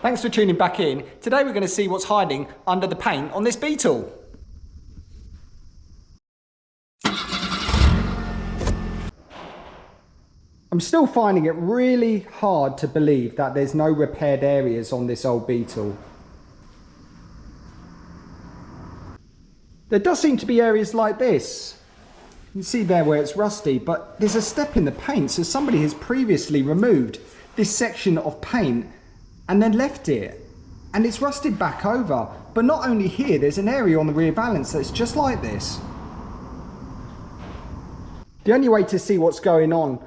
Thanks for tuning back in. Today we're going to see what's hiding under the paint on this Beetle. I'm still finding it really hard to believe that there's no repaired areas on this old Beetle. There does seem to be areas like this. You can see there where it's rusty, but there's a step in the paint, so somebody has previously removed this section of paint and then left it. And it's rusted back over. But not only here, there's an area on the rear valance that's just like this. The only way to see what's going on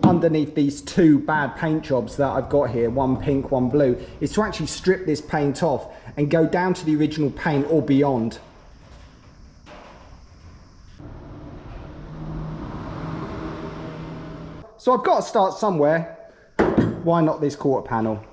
underneath these two bad paint jobs that I've got here, one pink, one blue, is to actually strip this paint off and go down to the original paint or beyond. So I've got to start somewhere. Why not this quarter panel?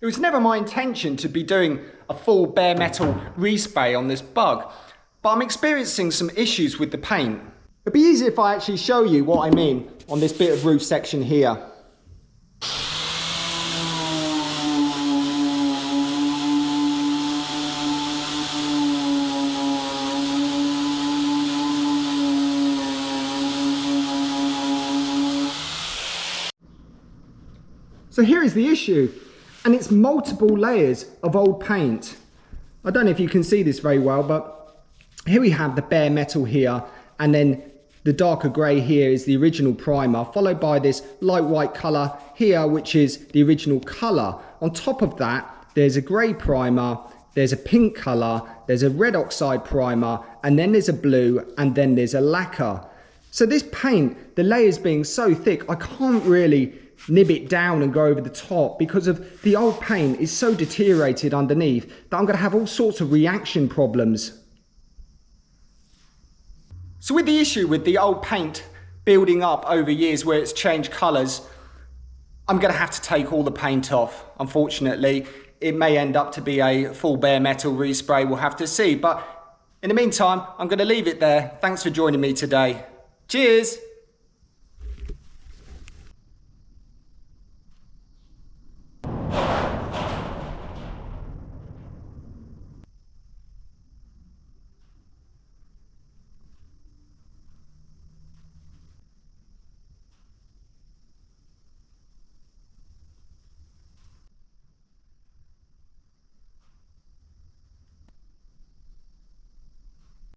It was never my intention to be doing a full bare metal respray on this bug, but I'm experiencing some issues with the paint. It'd be easier if I actually show you what I mean on this bit of roof section here. So here is the issue, and it's multiple layers of old paint. I don't know if you can see this very well, but here we have the bare metal here, and then the darker grey here is the original primer, followed by this light white colour here, which is the original colour. On top of that, there's a grey primer, there's a pink colour, there's a red oxide primer, and then there's a blue, and then there's a lacquer. So this paint, the layers being so thick, I can't really nib it down and go over the top because of the old paint is so deteriorated underneath that I'm going to have all sorts of reaction problems. So with the issue with the old paint building up over years where it's changed colours, I'm going to have to take all the paint off. Unfortunately, it may end up to be a full bare metal respray, we'll have to see. But in the meantime, I'm going to leave it there. Thanks for joining me today. Cheers!